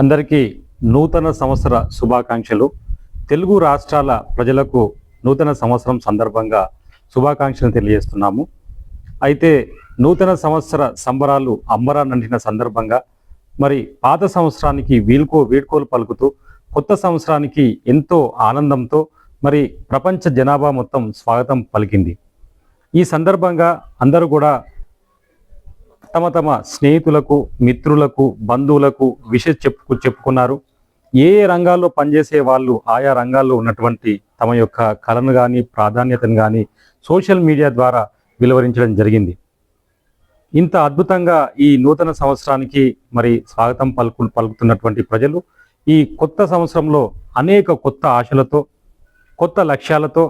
అందరికీ నూతన సంవత్సర శుభాకాంక్షలు. తెలుగు రాష్ట్రాల ప్రజలకు నూతన సంవత్సరం సందర్భంగా శుభాకాంక్షలు తెలియజేస్తున్నాము. అయితే నూతన సంవత్సర సంబరాలు అంబరాన్నంటిన సందర్భంగా మరి పాత సంవత్సరానికి వీడ్కోలు పలుకుతూ కొత్త సంవత్సరానికి ఎంతో ఆనందంతో మరి ప్రపంచ జనాభా మొత్తం స్వాగతం పలికింది. ఈ సందర్భంగా అందరూ కూడా తమ తమ స్నేహితులకు, మిత్రులకు, బంధువులకు విషయం చెప్పుకున్నారు. ఏ రంగాల్లో పనిచేసే వాళ్ళు ఆయా రంగాల్లో ఉన్నటువంటి తమ యొక్క కళను కానీ ప్రాధాన్యతను కానీ సోషల్ మీడియా ద్వారా వెలువరించడం జరిగింది. ఇంత అద్భుతంగా ఈ నూతన సంవత్సరానికి మరి స్వాగతం పలుకుతున్నటువంటి ప్రజలు ఈ కొత్త సంవత్సరంలో అనేక కొత్త ఆశలతో, కొత్త లక్ష్యాలతో,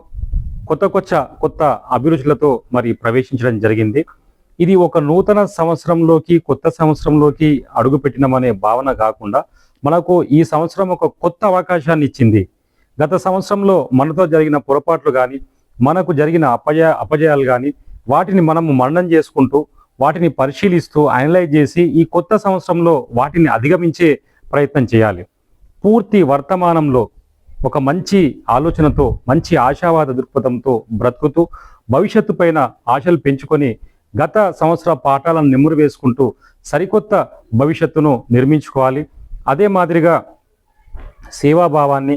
కొత్త అభిరుచులతో మరి ప్రవేశించడం జరిగింది. ఇది ఒక నూతన సంవత్సరంలోకి, కొత్త సంవత్సరంలోకి అడుగుపెట్టినమనే భావన కాకుండా మనకు ఈ సంవత్సరం ఒక కొత్త అవకాశాన్ని ఇచ్చింది. గత సంవత్సరంలో మనతో జరిగిన పొరపాట్లు కానీ, మనకు జరిగిన అపజయాలు కానీ వాటిని మనము మననం చేసుకుంటూ, వాటిని పరిశీలిస్తూ అనలైజ్ చేసి ఈ కొత్త సంవత్సరంలో వాటిని అధిగమించే ప్రయత్నం చేయాలి. పూర్తి వర్తమానంలో ఒక మంచి ఆలోచనతో, మంచి ఆశావాద దృక్పథంతో బ్రతుకుతూ భవిష్యత్తు పైన ఆశలు పెంచుకొని గత సంవత్సర పాఠాలను నెమ్మురు వేసుకుంటూ సరికొత్త భవిష్యత్తును నిర్మించుకోవాలి. అదే మాదిరిగా సేవాభావాన్ని,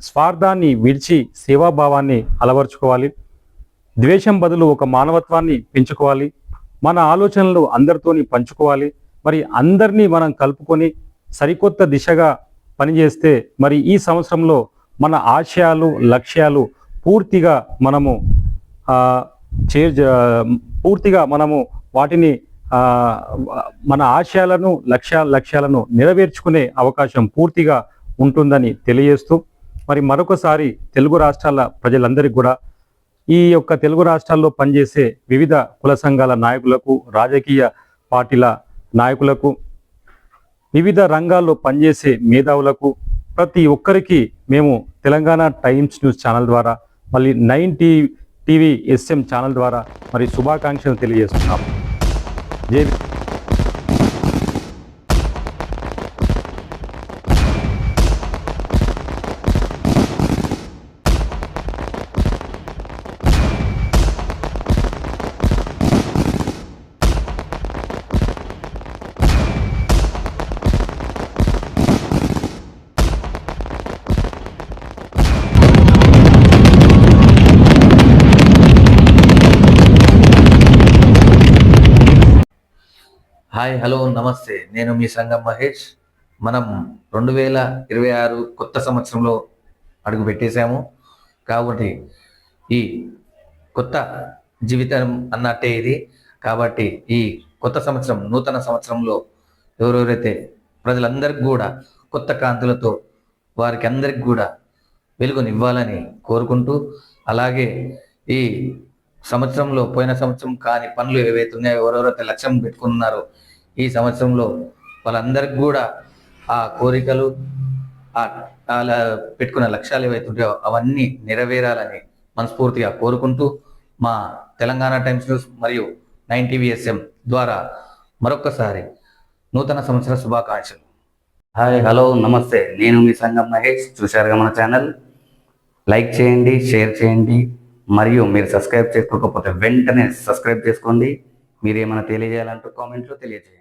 స్వార్థాన్ని విడిచి సేవాభావాన్ని అలవర్చుకోవాలి. ద్వేషం బదులు ఒక మానవత్వాన్ని పెంచుకోవాలి. మన ఆలోచనలు అందరితోని పంచుకోవాలి. మరి అందరినీ మనం కలుపుకొని సరికొత్త దిశగా పనిచేస్తే మరి ఈ సంవత్సరంలో మన ఆశయాలు, లక్ష్యాలు పూర్తిగా మనము వాటిని మన ఆశయాలను, లక్ష్యాలను నెరవేర్చుకునే అవకాశం పూర్తిగా ఉంటుందని తెలియజేస్తూ మరి మరొకసారి తెలుగు రాష్ట్రాల ప్రజలందరికీ కూడా, ఈ యొక్క తెలుగు రాష్ట్రాల్లో పనిచేసే వివిధ కుల సంఘాల నాయకులకు, రాజకీయ పార్టీల నాయకులకు, వివిధ రంగాల్లో పనిచేసే మేధావులకు, ప్రతి ఒక్కరికి మేము తెలంగాణ టైమ్స్ న్యూస్ ఛానల్ ద్వారా, మళ్ళీ 9 టీవీ SM ఛానల్ ద్వారా మరి శుభాకాంక్షలు తెలియజేస్తున్నాము. జై హాయ్, హలో, నమస్తే. నేను మీ సంగం మహేష్. మనం 2026 కొత్త సంవత్సరంలో అడుగు పెట్టేశాము. కాబట్టి ఈ కొత్త జీవితం అన్నట్టే ఇది. కాబట్టి ఈ కొత్త సంవత్సరం, నూతన సంవత్సరంలో ఎవరెవరైతే ప్రజలందరికీ కూడా కొత్త కాంతులతో వారికి అందరికి కూడా వెలుగునివ్వాలని కోరుకుంటూ, అలాగే ఈ సంవత్సరంలో పోయిన సంవత్సరం కాని పనులు ఏవైతే ఉన్నాయో, ఎవరెవరైతే లక్ష్యం పెట్టుకున్నారో ఈ సంవత్సరంలో వాళ్ళందరికీ కూడా ఆ కోరికలు, అలా పెట్టుకున్న లక్ష్యాలు ఏవైతే ఉంటాయో అవన్నీ నెరవేరాలని మనస్ఫూర్తిగా కోరుకుంటూ, మా తెలంగాణ టైమ్స్ న్యూస్ మరియు 9 టీవీ SM ద్వారా మరొక్కసారి నూతన సంవత్సర శుభాకాంక్షలు. హాయ్, హలో, నమస్తే. నేను మీ సంగం మహేష్. చూశారుగా మన ఛానల్. లైక్ చేయండి, షేర్ చేయండి, మరియు మీరు సబ్స్క్రైబ్ చేసుకోకపోతే వెంటనే సబ్స్క్రైబ్ చేసుకోండి. మీరు ఏమైనా తెలియజేయాలంటూ కామెంట్లో తెలియజేయండి.